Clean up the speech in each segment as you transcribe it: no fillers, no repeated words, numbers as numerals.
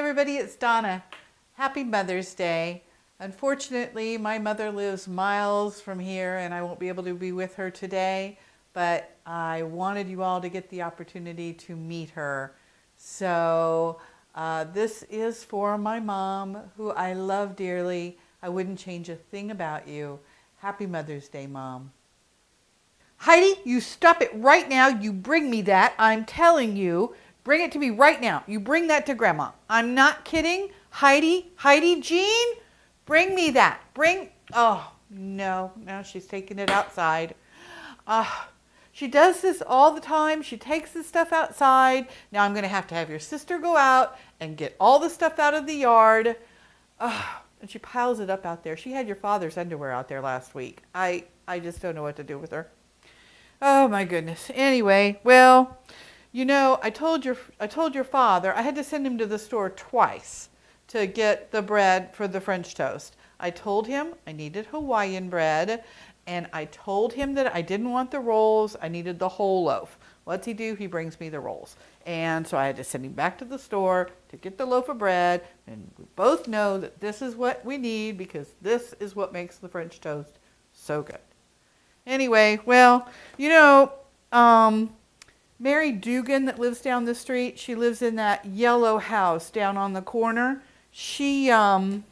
everybody, it's Donna. Happy Mother's Day. Unfortunately, my mother lives miles from here and I won't be able to be with her today, but I wanted you all to get the opportunity to meet her. So this is for my mom, who I love dearly. I wouldn't change a thing about you. Happy Mother's Day, Mom. Heidi, you stop it right now. You bring me that. I'm telling you. Bring it to me right now. You bring that to Grandma. I'm not kidding. Heidi Jean, bring me that. Oh, no, she's taking it outside. She does this all the time. She takes this stuff outside. Now I'm going to have your sister go out and get all the stuff out of the yard. And she piles it up out there. She had your father's underwear out there last week. I just don't know what to do with her. Oh my goodness. Anyway, well, you know, I told your father I had to send him to the store twice to get the bread for the French toast. I told him I needed Hawaiian bread, and I told him that I didn't want the rolls. I needed the whole loaf. What's he do? He brings me the rolls. And so I had to send him back to the store to get the loaf of bread. And we both know that this is what we need because this is what makes the French toast so good. Anyway, well, you know, Mary Dugan that lives down the street, she lives in that yellow house down on the corner. She, you know,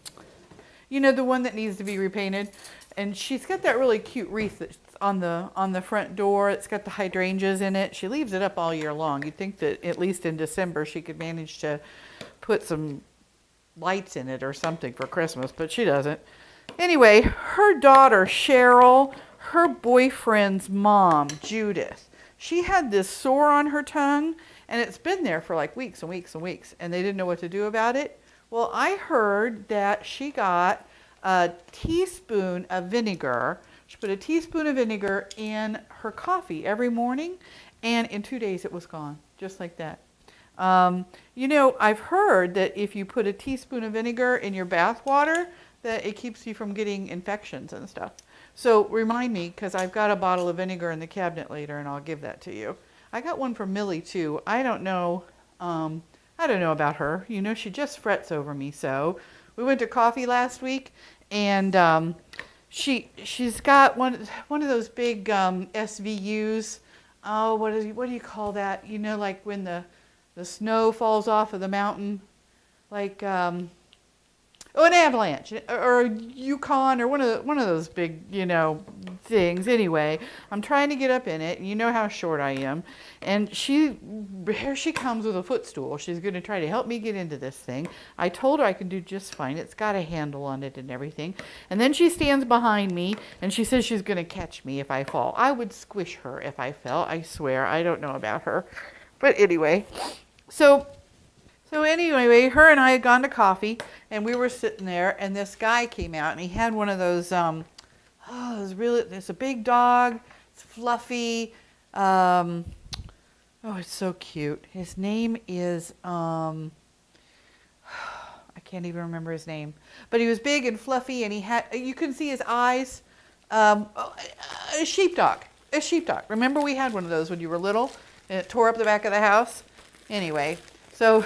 the one that needs to be repainted. And she's got that really cute wreath that's on the front door. It's got the hydrangeas in it. She leaves it up all year long. You'd think that at least in December she could manage to put some lights in it or something for Christmas, but she doesn't. Anyway, her daughter, Cheryl, her boyfriend's mom, Judith, she had this sore on her tongue, and it's been there for like weeks and weeks and weeks, and they didn't know what to do about it. Well, I heard that she got a teaspoon of vinegar. She put a teaspoon of vinegar in her coffee every morning, and in 2 days it was gone, just like that. You know, I've heard that if you put a teaspoon of vinegar in your bath water, that it keeps you from getting infections and stuff. So remind me, because I've got a bottle of vinegar in the cabinet later, and I'll give that to you. I got one for Millie too. I don't know about her. You know, she just frets over me. So we went to coffee last week, and she's got one of those big SVUs. Oh, what do you call that? You know, like when the snow falls off of the mountain, like an avalanche or a Yukon or one of those big, you know, things. Anyway, I'm trying to get up in it. You know how short I am. And here she comes with a footstool. She's going to try to help me get into this thing. I told her I can do just fine. It's got a handle on it and everything. And then she stands behind me and she says she's going to catch me if I fall. I would squish her if I fell. I swear. I don't know about her. But anyway, So anyway, her and I had gone to coffee, and we were sitting there, and this guy came out, and he had one of those, it's a big dog, it's fluffy, it's so cute. His name is, I can't even remember his name, but he was big and fluffy, and you couldn't see his eyes, a sheepdog. Remember we had one of those when you were little, and it tore up the back of the house? Anyway. So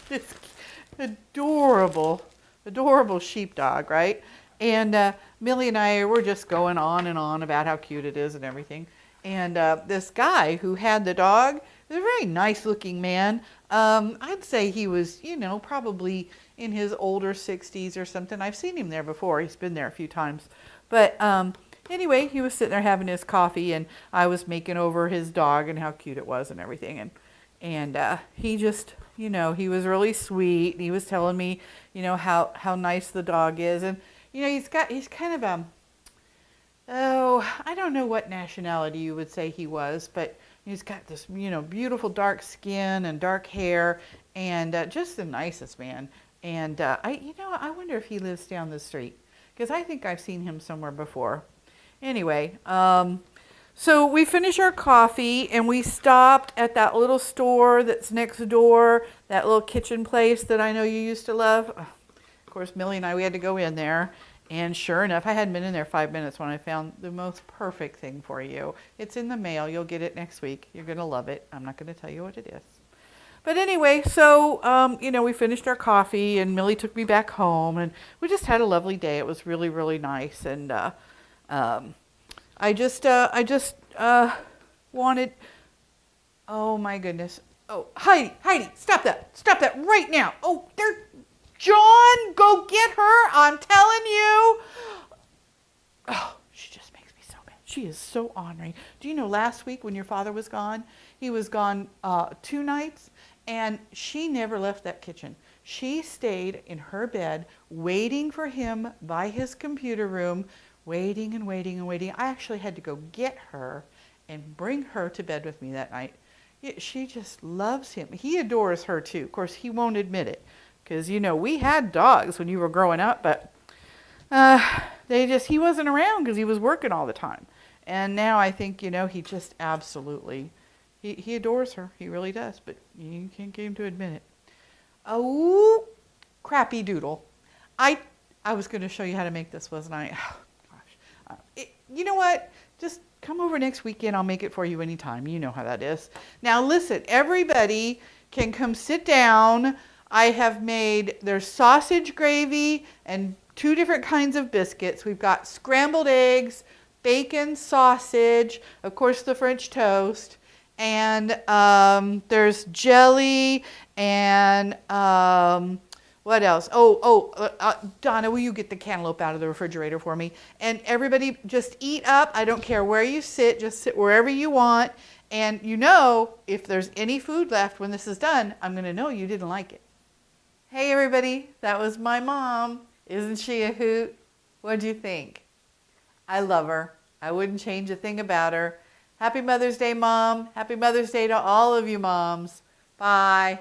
this adorable sheepdog, right? And Millie and I were just going on and on about how cute it is and everything. And this guy who had the dog was a very nice looking man. I'd say he was, you know, probably in his older 60s or something. I've seen him there before. He's been there a few times. But anyway, he was sitting there having his coffee, and I was making over his dog and how cute it was and everything. And he just, you know, he was really sweet. And he was telling me, you know, how nice the dog is. And, you know, he's kind of I don't know what nationality you would say he was, but he's got this, you know, beautiful dark skin and dark hair, and just the nicest man. And I wonder if he lives down the street, because I think I've seen him somewhere before. Anyway, so we finished our coffee, and we stopped at that little store that's next door, that little kitchen place that I know you used to love. Of course, Millie and we had to go in there, and sure enough, I hadn't been in there 5 minutes when I found the most perfect thing for you. It's in the mail. You'll get it next week. You're going to love it. I'm not going to tell you what it is. But anyway, so, we finished our coffee and Millie took me back home and we just had a lovely day. It was really, really nice. And I just wanted, oh my goodness. Oh, Heidi, stop that right now. Oh, there, John, go get her. I'm telling you. Oh, she just makes me so mad. She is so ornery. Do you know last week when your father was gone, he was gone 2 nights and she never left that kitchen. She stayed in her bed waiting for him by his computer room, waiting and waiting and waiting. I actually had to go get her and bring her to bed with me that night. She just loves him. He adores her too. Of course, he won't admit it because, we had dogs when you were growing up, but he wasn't around because he was working all the time. And now I think, he just absolutely, he adores her. He really does, but you can't get him to admit it. Oh, crappy doodle. I was going to show you how to make this, wasn't I? Oh, gosh. You know what? Just come over next weekend. I'll make it for you anytime. You know how that is. Now listen, everybody can come sit down. I have made, there's sausage gravy and 2 different kinds of biscuits. We've got scrambled eggs, bacon, sausage, of course the French toast, and there's jelly and what else? Donna, will you get the cantaloupe out of the refrigerator for me? And everybody just eat up. I don't care where you sit. Just sit wherever you want. And if there's any food left when this is done, I'm going to know you didn't like it. Hey, everybody. That was my mom. Isn't she a hoot? What'd you think? I love her. I wouldn't change a thing about her. Happy Mother's Day, Mom. Happy Mother's Day to all of you moms. Bye.